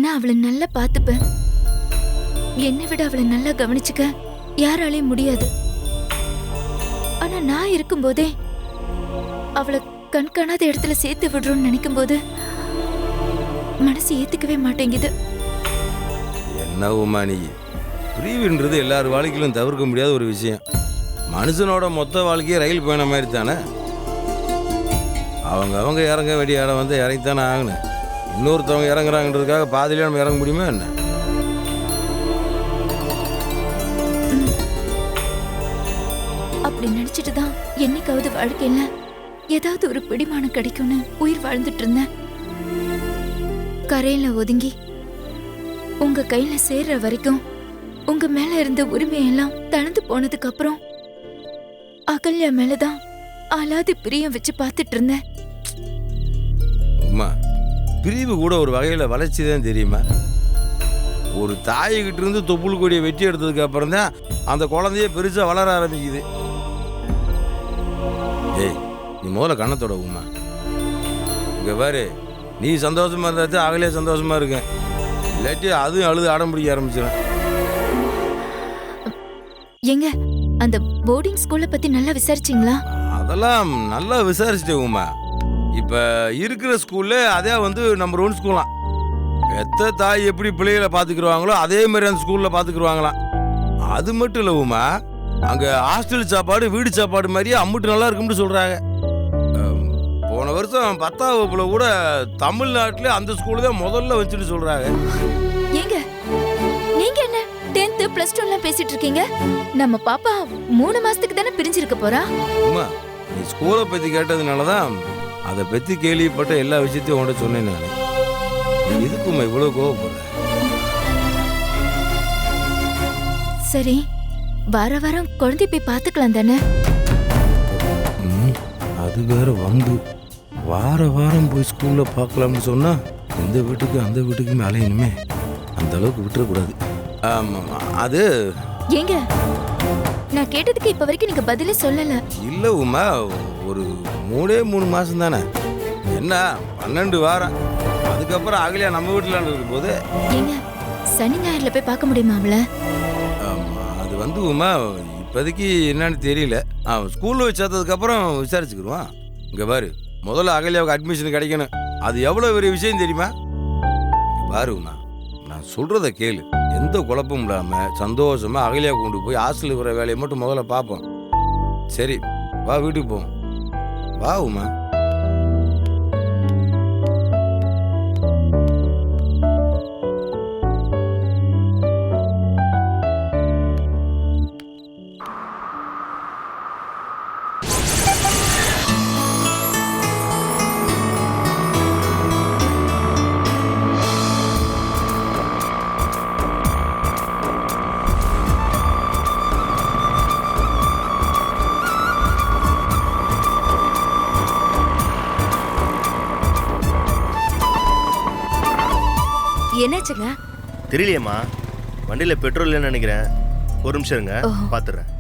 நான் அவளை நல்லா பார்த்துப்பேன். என்னை விட அவளை நல்லா கவனிச்சுக்க யாராலையும் முடியாது. ஆனா நான் இருக்கும்போதே அவளை கண்காணாத இடத்துல சேர்த்து விடுறோம்னு நினைக்கும் போது மனசு ஏத்துக்கவே மாட்டேங்குது. என்ன உமா நீ, பிரிவுன்றது எல்லார் வாழ்க்கையிலும் தவிர்க்க முடியாத ஒரு விஷயம். மனுஷனோட மொத்த வாழ்க்கையே ரயில் பயணம் மாதிரி தானே. அவங்க இறங்க வேண்டிய இடம் வந்து இறங்கித்தானே ஆகணும். இன்னொருத்தவங்க இறங்குறாங்கன்றதுக்காக பாதியிலே நம்ம இறங்க முடியுமா என்ன? அப்படி நினைச்சிட்டு தான் என்னைக்காவது வாழ்க்கையில ஏதாவது ஒரு பிடிமானம் கிடைக்கும்னு உயிர் வாழ்ந்துட்டு இருந்தேன். கரையில ஒதுங்கி உங்க கையில சேர்ற வரைக்கும் உங்க மேல இருந்த உரிமையெல்லாம் தளர்ந்து போனதுக்கு அப்புறம் அகல்யா மேலதான் ஆளாதி பிரியம் வச்சு பார்த்துட்டு இருந்தேன். உமா, பிரிவு கூட ஒரு வகையில் வளர்ச்சி தான் தெரியுமா? ஒரு தாய்கிட்ட இருந்து தொப்புள் கொடியை வெட்டி எடுத்ததுக்கு அப்புறம் தான் அந்த குழந்தைய பெருசாக வளர ஆரம்பிக்குது. ஏய், நீ முதல்ல கண்ணத்தோட உமா. இங்கே பாரு, நீ சந்தோஷமா இருந்தாச்சு அகலே சந்தோஷமா இருக்க. இல்லாட்டி அதுவும் அழுது அடம் பிடிக்க ஆரம்பிச்சிடும். எங்க அந்த போர்டிங் ஸ்கூலை பத்தி நல்லா விசாரிச்சிங்களா? அதெல்லாம் நல்லா விசாரிச்சுட்டேன் உமா. இப்போ இருக்கிற ஸ்கூல்ல அதே வந்து நம்பர் 1 ஸ்கூலாம். பெத்த தாய் எப்படி பிள்ளைகளை பார்த்துக்குருவாங்களோ அதே மாதிரி அந்த ஸ்கூலில் பார்த்துக்குருவாங்களாம். அது மட்டும் இல்லை உமா, அங்கே ஹாஸ்டல் சாப்பாடு வீடு சாப்பாடு மாதிரியே அம்முட்டு நல்லா இருக்கும்னு சொல்கிறாங்க. போன வருஷம் 10ஆம் வகுப்புல கூட தமிழ்நாட்டிலே அந்த ஸ்கூலு தான் முதல்ல வச்சுன்னு சொல்கிறாங்க. ஏங்க நீங்க என்ன 10th + 2 எல்லாம் பேசிட்டு இருக்கீங்க? நம்ம பாப்பா 3 மாசத்துக்கு தானே பிரிஞ்சிருக்க போறா. உமா, நீ ஸ்கூலை பற்றி கேட்டதுனால தான் அதை பற்றி கேள்விப்பட்ட எல்லா விஷயத்தையும் உன்கிட்ட சொன்னேன் நான். எதுக்குமா இவ்வளோ கோவப்படுற? சரி, வாரம் குழந்தை போய் பார்த்துக்கலாம் தானே? அது வேற வம்பு. வாரம் போய் ஸ்கூலில் பார்க்கலாம்னு சொன்னா இந்த வீட்டுக்கு அந்த வீட்டுக்குமே அலையணுமே. அந்த அளவுக்கு விட்டுறக்கூடாது. ஆமாம், அது ஏங்க நான் கேட்டதுக்கு இப்ப வரைக்கும் நீங்க பதிலே சொல்லல. இல்லை உமா, ஒரு 3 மாசம் தானே, என்ன 12 வாரம். அதுக்கப்புறம் அகலியா நம்ம வீட்டில் இருக்கும்போது ஏங்க சனி ஞாயிறுல போய் பார்க்க முடியுமா அவளை? அது வந்து உமா இப்போதைக்கு என்னன்னு தெரியல. ஸ்கூலில் வச்சதுக்கப்புறம் விசாரிச்சுக்கிடுவான். இங்கே பாரு, முதல்ல அகலியாவுக்கு அட்மிஷன் கிடைக்கணும். அது எவ்வளோ பெரிய விஷயம் தெரியுமா? பாரு உமா, நான் சொல்கிறத கேளு. எந்த குழப்பமும் இல்லாமல் சந்தோஷமாக அகலியாவை கொண்டு போய் ஹாஸ்டலில் இருக்கிற வேலையை மட்டும் முதல்ல பார்ப்போம். சரி, வா வீட்டுக்கு போவோம். வா உமா. என்னாச்சுங்க? தெரியலையம்மா, வண்டியில் பெட்ரோல் இல்லைன்னு நினைக்கிறேன். ஒரு நிமிஷம் இருங்க, பார்த்துறேன்.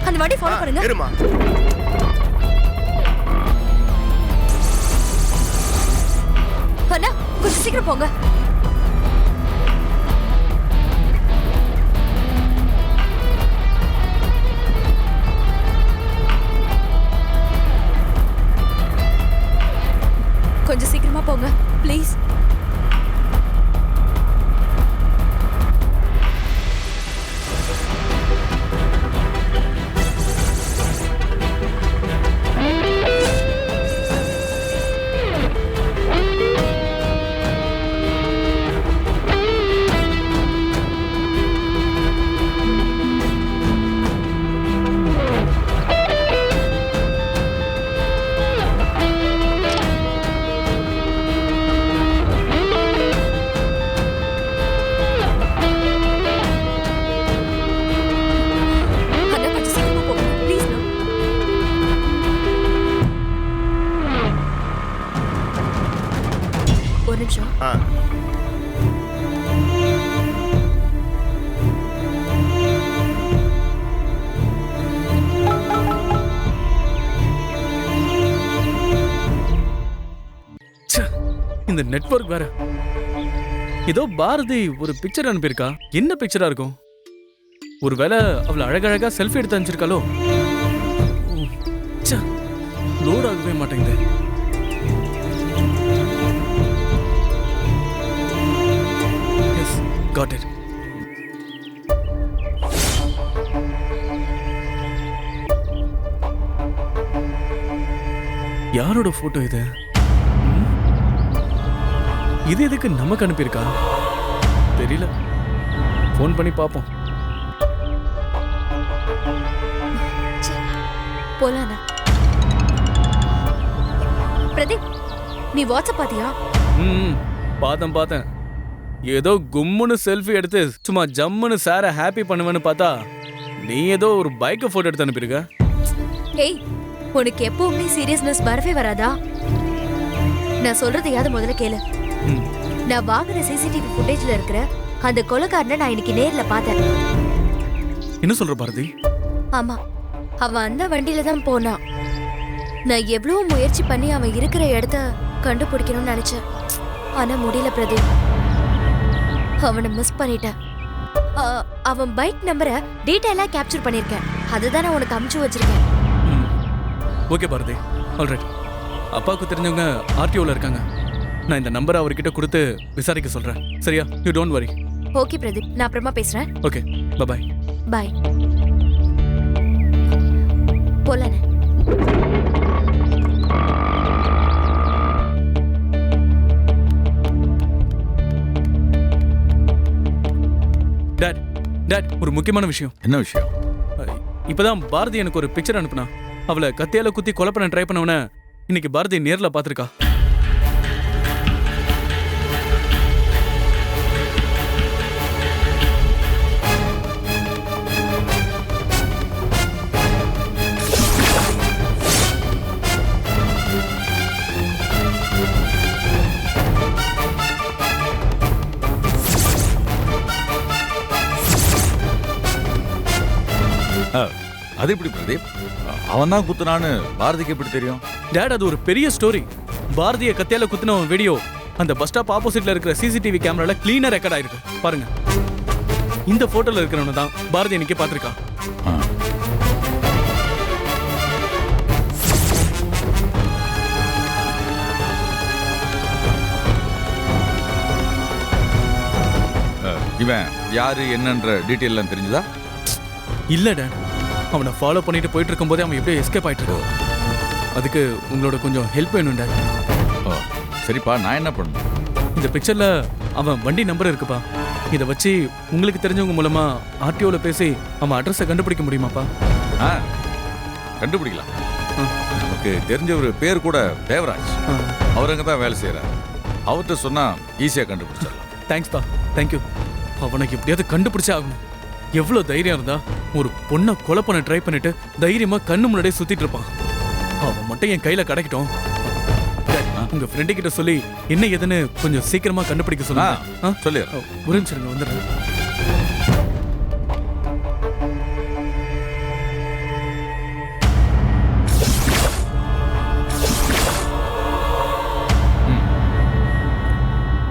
அந்த வண்டி ஃபாலோ பண்ணுங்க. இருமா. அண்ணா கொஞ்சம் சீக்கிரம் போங்க. கொஞ்சம் சீக்கிரமா போங்க ப்ளீஸ். இந்த நெட்வொர்க் வேற. ஏதோ பாரதி ஒரு பிக்சர் அனுப்பியிருக்கா. என்ன பிக்சரா இருக்கும்? ஒருவேளை அவளை அழகழகா செல்ஃபி எடுத்து அனுப்பிச்சிருக்காளோ? லோட் ஆகவே மாட்டேங்குது. Yes, got it. யாரோட போட்டோ இது? இது எதுக்கு நமக்கு அனுப்பியிருக்கா தெரியல. ஃபோன் பண்ணி பார்ப்போம். போலானா? பிரதீப், நீ வாட்ஸ்அப் பாத்தியா? பார்த்தேன். ஏதோ கும்முன்னு செல்ஃபி எடுத்து சும்மா ஜம்முன்னு சார ஹாப்பி பண்ணுவேன்னு பார்த்தா நீ ஏதோ ஒரு பைக்கை போட்டோ எடுத்து அனுப்பியிருக்க. ஏய், உனக்கு எப்பவுமே சீரியஸ்னஸ் வரவே வராதா? நான் சொல்றதையாவது முதல்ல கேளு. நான் வாங்கின சிசிடிவி ஃபுட்டேஜ்ல இருக்கிற அந்த கொலைக்காரனை நான் இன்னைக்கு நேர்ல பார்த்தேன். என்ன சொல்ற பாரதி? ஆமா, அவன் அந்த வண்டியில தான் போனான். நான் எவ்வளவு முயற்சி பண்ணி அவன் இருக்கிற இடத்த கண்டுபிடிக்கணும்னு நினைச்சேன். ஆனா முடியல பிரதீப். அவனை மிஸ் பண்ணிட்டேன். அவன் பைக் நம்பரை டீடைலா கேப்சர் பண்ணிருக்கேன். அதுதான் நான் உனக்கு அமுச்சு வச்சிருக்கேன். Okay Bharathi, alright. அப்பாவுக்கு தெரிஞ்சவங்க ஆர்டிஓல இருக்காங்க. நான் இந்த நம்பரை அவர்கிட்ட கொடுத்து விசாரிக்க சொல்றேன். சரியா? You don't worry. Okay Pradeep, நான் அப்புறமா பேசுறேன். Okay, bye. பாய். போலானே. டாட், ஒரு முக்கியமான விஷயம். என்ன விஷயம்? இப்பதான் பாரதி எனக்கு ஒரு பிக்சர் அனுப்புனா. அவளை கத்தியால குத்தி கொலை பண்ண ட்ரை பண்ணவன இன்னைக்கு பாரதி நேர்ல பாத்திருக்கா. அது எப்படி பிரதீப்? அவன் தான் குத்துனான்னு பாரதிக்கு எப்படி தெரியும்? டேட், அது ஒரு பெரிய ஸ்டோரி. பாரதிய கத்தியால குத்துன வீடியோ அந்த பஸ் ஸ்டாப் ஆப்போசிட்ல இருக்கிற சிசிடிவி கேமரால கிளீனா ரெக்கார்ட் ஆயிருக்கு. பாருங்க, இந்த போட்டோல இருக்கிறவன தான் பாரதி இன்னைக்கு பாத்திருக்கா. இவன் யாரு என்னன்ற டீட்டெயில்லாம் தெரிஞ்சுதா? இல்ல டேட், அவனை ஃபாலோ பண்ணிட்டு போயிட்டு இருக்கும் போதே அவன் எப்படியோ எஸ்கேப் ஆயிட்டு இருக்கான். அதுக்கு உங்களோட கொஞ்சம் ஹெல்ப் வேணும் டேட். ஓ சரிப்பா, நான் என்ன பண்ணணும்? இந்த பிக்சர்ல அவன் வண்டி நம்பர் இருக்குப்பா. இதை வச்சு உங்களுக்கு தெரிஞ்சவங்க மூலமா ஆர்டிஓல பேசி அவன் அட்ரஸை கண்டுபிடிக்க முடியுமாப்பா? கண்டுபிடிக்கலாம். நமக்கு தெரிஞ்ச ஒரு பேர் கூட தேவராஜ். அவர் அங்கே தான் வேலை செய்கிறார். அவர்கிட்ட சொன்னா ஈஸியாக கண்டுபிடிச்சிடலாம். தேங்க்ஸ்ப்பா, தேங்க்யூ. அவனுக்கு எப்படியாவது கண்டுபிடிச்சே ஆகணும். எவ்வளவு தைரியம் இருந்தா ஒரு பொண்ணை கொலை பண்ண ட்ரை பண்ணிட்டு தைரியமா கண்ணு முன்னாடியே சுத்திட்டு இருப்பான். அவன் மட்டும் என் கையில கிடைக்கட்டும். உங்க ஃப்ரெண்டு கிட்ட சொல்லி என்ன ஏதுன்னு கொஞ்சம் சீக்கிரமா கண்டுபிடிக்க சொல்லுங்க. சொல்லி ஒரு நிமிஷம் வந்துடுறேன்.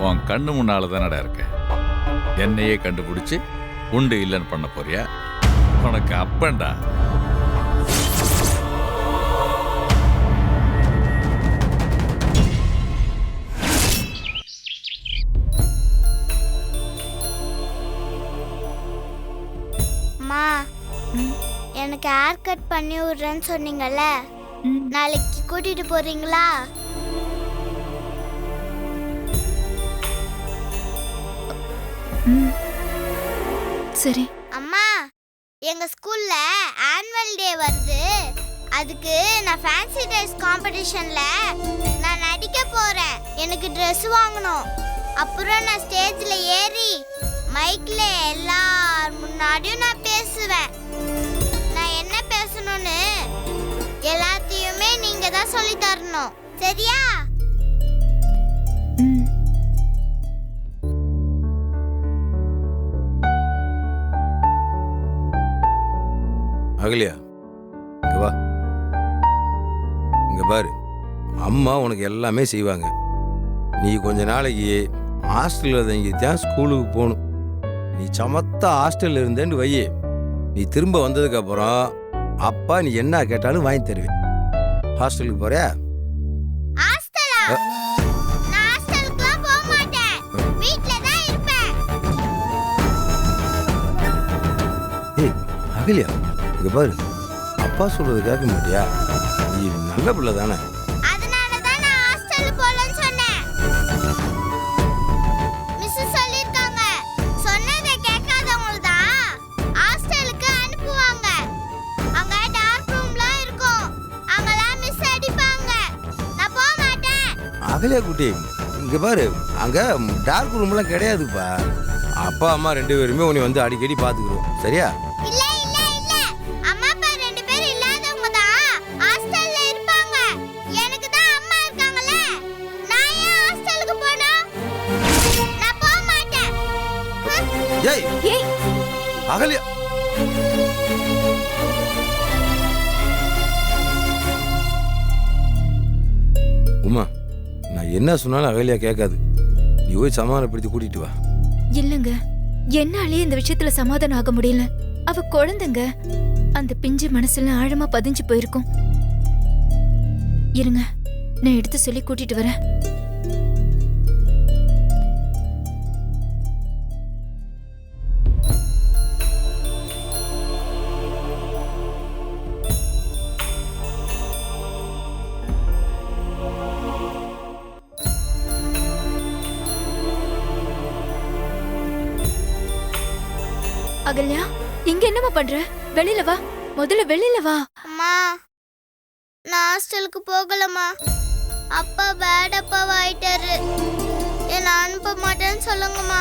உன் கண்ணு முன்னால தானடா இருக்க. என்னையே கண்டுபிடிச்சு உண்டு இல்லைன்னு பண்ண போறியா? உனக்கு அப்பண்டா. அம்மா, எனக்கு ஹேர் கட் பண்ணி விடுறேன்னு சொன்னீங்கல்ல, நாளைக்கு கூட்டிட்டு போறீங்களா? சரி. அம்மா, எங்க ஸ்கூல்ல ஆனுவல் டே வருது. அதுக்கு நான் ஃபேன்சி ட்ரெஸ் காம்படிஷன்ல நான் நடிக்க போறேன். எனக்கு ட்ரெஸ் வாங்கணும். அப்புறம் நான் ஸ்டேஜ்ல ஏறி மைக்ல எல்லார் முன்னாடியும் நான் பேசுவேன். நான் என்ன பேசணும்னு எல்லாத்தையுமே நீங்க தான் சொல்லி தரணும். சரியா? அகலியா, இங்க வா. இங்க பாரு, அம்மா உனக்கு எல்லாமே செய்வாங்க. நீ கொஞ்ச நாளைக்கு ஹாஸ்டலில் தங்கித்தான் ஸ்கூலுக்கு போகணும். நீ சமத்தா ஹாஸ்டலில் இருந்தேன்னு வையே, நீ திரும்ப வந்ததுக்கப்புறம் அப்பா நீ என்ன கேட்டாலும் வாங்கி தருவேன். ஹாஸ்டலுக்கு போறியா? ஹாஸ்டலா? நான் ஹாஸ்டலுக்குலாம் போக மாட்டேன். வீட்ல தான் இருப்பேன். ஏய் அகலியா, இங்க பாரு, அப்பா சொல்றது கேட்க மாட்டியா? நீ நல்ல பிள்ளை தானே. அதனால தான் நான் ஹாஸ்டலுக்கு போகலன்னு சொன்னேன். மிஸ் சொல்லிருக்காங்க, சொன்னதை கேட்காதவங்க தான் ஹாஸ்டலுக்கு அனுப்புவாங்க. அங்க டார்க் ரூம்லாம் இருக்கும், அங்கெல்லாம் மிஸ் அடிப்பாங்க. நான் போக மாட்டேன். அகலியா குட்டி, இங்க பாரு, அங்க டார்க் ரூம்லாம் கிடையாதுப்பா. அப்பா அம்மா 2 பேருமே உன்னை வந்து அடிக்கடி பாத்துக்கிறோம், சரியா? இல்ல இல்ல இல்ல, அம்மா அப்பா 2 பேரும் இல்லாதவங்க தான் ஹாஸ்டல்ல இருப்பாங்க. எனக்கு தான் அம்மா இருக்காங்கல, நான் ஏன் ஹாஸ்டலுக்கு போணும்? நான் போக மாட்டேன். ஏய் ஏய் அகலியா, உமா, நான் என்ன சொன்னாலும் அகலியா கேட்காது. நீ போய் சமாதானப்படுத்தி கூட்டிட்டு வா. இல்லங்க, என்னாலே இந்த விஷயத்துல சமாதானம் ஆக முடியல. அவ குழந்தைங்க, அந்த பிஞ்சு மனசுல ஆழமா பதிஞ்சு போயிருக்கும். இருங்க, நான் எடுத்து சொல்லி கூட்டிட்டு வரேன். அகல்யா, இங்க என்னமா பண்ற? வெளியில வா, முதல்ல வெளியில வா. அம்மா, நான் ஹாஸ்டலுக்கு போகலம்மா. அப்பா பேட் அப்பாவாயிட்டாரு. என்ன அனுப்ப மாட்டேன்னு சொல்லுங்கம்மா.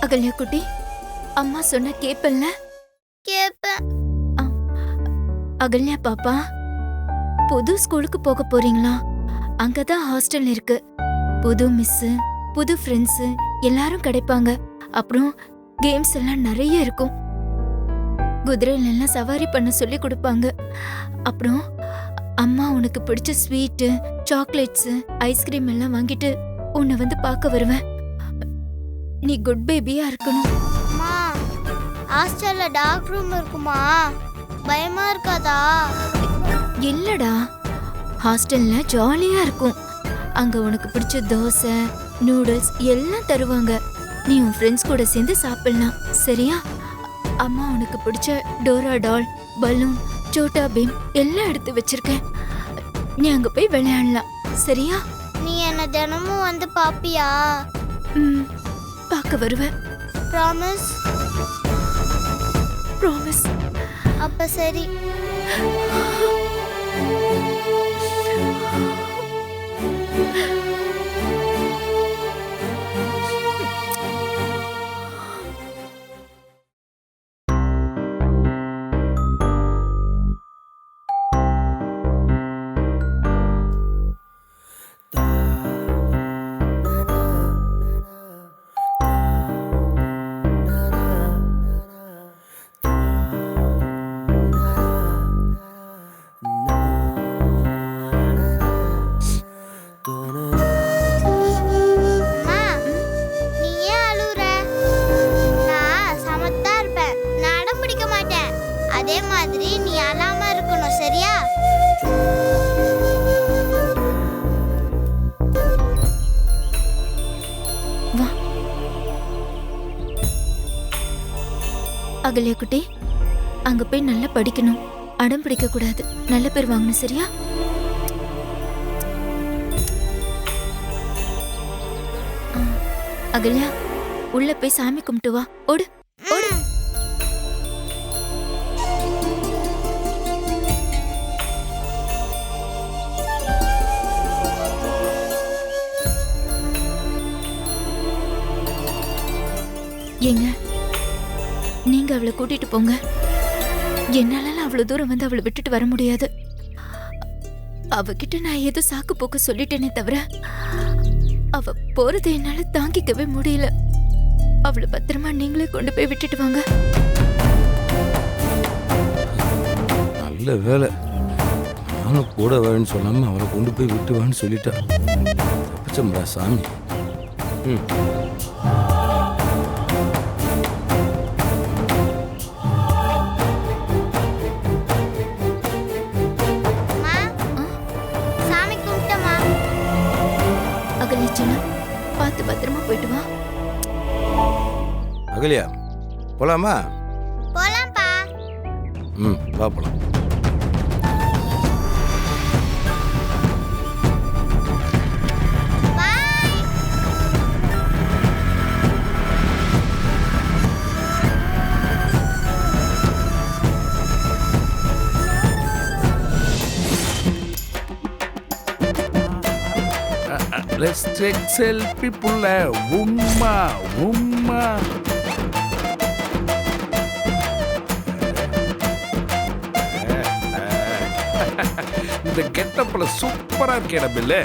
அகல்யா குட்டி, அம்மா சொன்ன கேப்பல்ல? கேப்பேன். அகல்யா பாப்பா, புது ஸ்கூலுக்கு போக போறீங்களா? அங்கதான் ஹாஸ்டல் இருக்கு. புது மிஸ், புது ஃப்ரெண்ட்ஸ் எல்லாரும் கிடைப்பாங்க. அப்புறம் கேம்ஸ் எல்லாம் நிறைய இருக்கும். குதிரையில எல்லாம் சவாரி பண்ண சொல்லி கொடுப்பாங்க. அப்புறம் அம்மா உனக்கு பிடிச்ச ஸ்வீட்டு, சாக்லேட்ஸ், ஐஸ்கிரீம் எல்லாம் வாங்கிட்டு உன்னை வந்து பார்க்க வருவேன். நீ குட் பேபியா இருக்கணும். அம்மா, ஹாஸ்டல்ல டார்க் ரூம் இருக்குமா? பயமா இருக்காதா? இல்லடா, ஹாஸ்டல்ல ஜாலியா இருக்கும். அங்க உனக்கு பிடிச்ச தோசை, நூடுல்ஸ் எல்லாம் தருவாங்க. நீ உன் ஃப்ரெண்ட்ஸ் கூட சேர்ந்து சாப்பிடலாம், சரியா? அம்மா உனக்கு பிடிச்ச டோரா டால், பலூன், சோட்டா பீம் எல்லாம் எடுத்து வச்சிருக்கேன். நீ அங்க போய் விளையாடலாம், சரியா? நீ என்ன தினமும் வந்து பாப்பியா? பார்க்க வருவேன். ப்ராமிஸ்? ப்ராமிஸ். அப்ப சரி. அதே மாதிரி நீ அழாம இருக்கணும், சரியா? வா அகல்யா குட்டி, அங்க போய் நல்லா படிக்கணும், அடம் பிடிக்க கூடாது, நல்ல பேர் வாங்கணும், சரியா? அகல்யா, உள்ள போய் சாமி கும்பிட்டு வா. ஓடு ஓடு. ஏங்க, நீங்க அவளை கூட்டிட்டு போங்க. என்னால அவ்வளவு தூரம் வந்து அவளை விட்டுட்டு வர முடியாது. அவகிட்ட நான் ஏதோ சாக்கு போக்கு சொல்லிட்டேனே தவிர அவ போறதை என்னால தாங்கிக்கவே முடியல. அவளை பத்திரமா நீங்களே கொண்டு போய் விட்டுட்டு வாங்க. நல்ல வேலை, நானும் கூட வேணும்னு சொல்லாம அவளை கொண்டு போய் விட்டுவான்னு சொல்லிட்டா. கஷ்டம்டா சாமி. ம். அம்மா, சாமி கும்பிட்டமா? அகல்யா சின்ன, பார்த்து பத்திரமா போயிட்டு வா. அகல்யா போலாமா? போலாம்ப்பா. ம், வா போலாம். பாய். Let's take selfie புள்ள உம்மா உம்மா. இந்த கெட்டப்ல சூப்பரா இருக்கேடா பில்லு.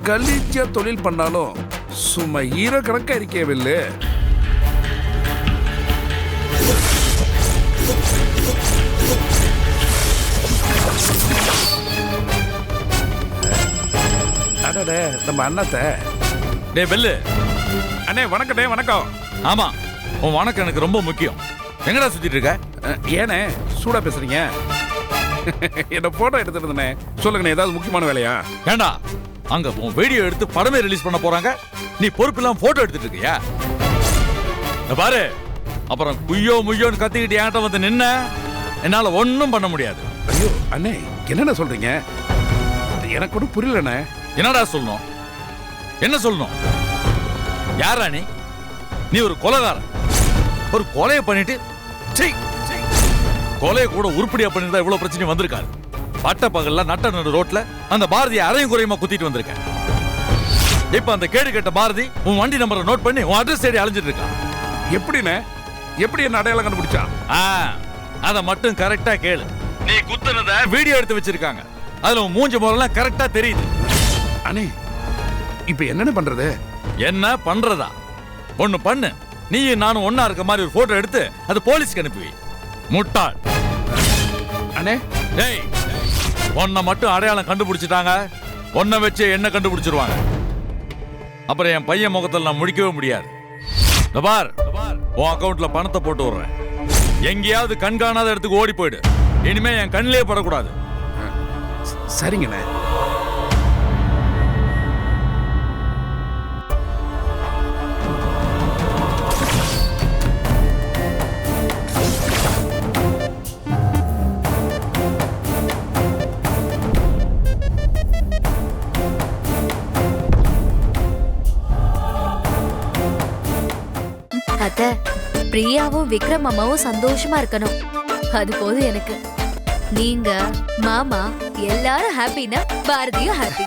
கலீஜா தொழில் பண்ணாலும் சும்மா ஈரோ கணக்கா இருக்கே பில்லு. அடடே நம்ம அண்ணாத்த. டே பெல்லு. அண்ணே வணக்கண்ணே வணக்கம். ஆமா, உன் வணக்கம் எனக்கு ரொம்ப முக்கியம். எங்கடா சுத்திட்டு இருக்க? ஏனே சூடா பேசுறீங்க? என்ன போட்டோ எடுத்துட்டு இருந்தேனே. சொல்லுங்கண்ணே, ஏதாவது முக்கியமான வேலையா? ஏண்டா அங்க உன் வீடியோ எடுத்து படமே ரிலீஸ் பண்ண போறாங்க, நீ பொறுப்பு இல்லாம போட்டோ எடுத்துட்டு இருக்கியா? இத பாரு, அப்புறம் குய்யோ முய்யோன்னு கத்திக்கிட்டு என்கிட்ட வந்து நின்ன என்னால ஒன்னும் பண்ண முடியாது. ஐயோ அண்ணே, என்னென்ன சொல்றீங்க? எனக்கு ஒன்றும் புரியலண்ணே. என்னடா சொல்லணும்? என்ன சொல்லணும்? யாரா நீ? நீ ஒரு கொலைகாரன். ஒரு கொலையை பண்ணிட்டு சீ, சீ. கொலையை கூட உருப்படியா பண்ணிருந்தா இவ்வளவு பிரச்சனை வந்திருக்காது. பட்ட பகல்ல நட்ட நடு ரோட்ல அந்த பாரதியை அரையும் குறையுமா குத்திட்டு வந்திருக்கேன். இப்ப அந்த கேடு கெட்ட பாரதி உன் வண்டி நம்பரை நோட் பண்ணி உன் அட்ரஸ் தேடி அலைஞ்சிட்டு இருக்கான். எப்படிண்ணே? எப்படி என்ன அடையாளம் கண்டுபிடிச்சா? அத மட்டும் கரெக்டா கேளு. நீ குத்துனத வீடியோ எடுத்து வச்சிருக்காங்க. அதுல உன் மூஞ்சி முறையெல்லாம் கரெக்டா தெரியுது. அண்ணே, இப்ப என்னென்ன பண்றது? என்ன பண்றதா? ஒண்ணு பண்ணு, நீயும் நானும் ஒன்னா இருக்க மாதிரி ஒரு போட்டோ எடுத்து அது போலீஸ்க்கு அனுப்பி. முட்டாள். அண்ணே, டேய், உன்னை மட்டும் அடையாளம் கண்டுபிடிச்சிட்டாங்க, உன்னை வச்சு என்ன கண்டுபிடிச்சிருவாங்க. அப்புறம் என் பையன் முகத்தில் நான் முடிக்கவே முடியாது. இந்த பார், உன் அக்கவுண்ட்ல பணத்தை போட்டு விடுறேன். எங்கேயாவது கண்காணாத இடத்துக்கு ஓடி போயிடு. இனிமே என் கண்ணிலே படக்கூடாது. சரிங்கண்ணே. அத்தை, பிரியாவும் விக்ரம் அம்மாவும் சந்தோஷமா இருக்கணும். அது போதும் எனக்கு. நீங்க மாமா எல்லாரும் ஹாப்பினா பாரதியும் ஹாப்பி.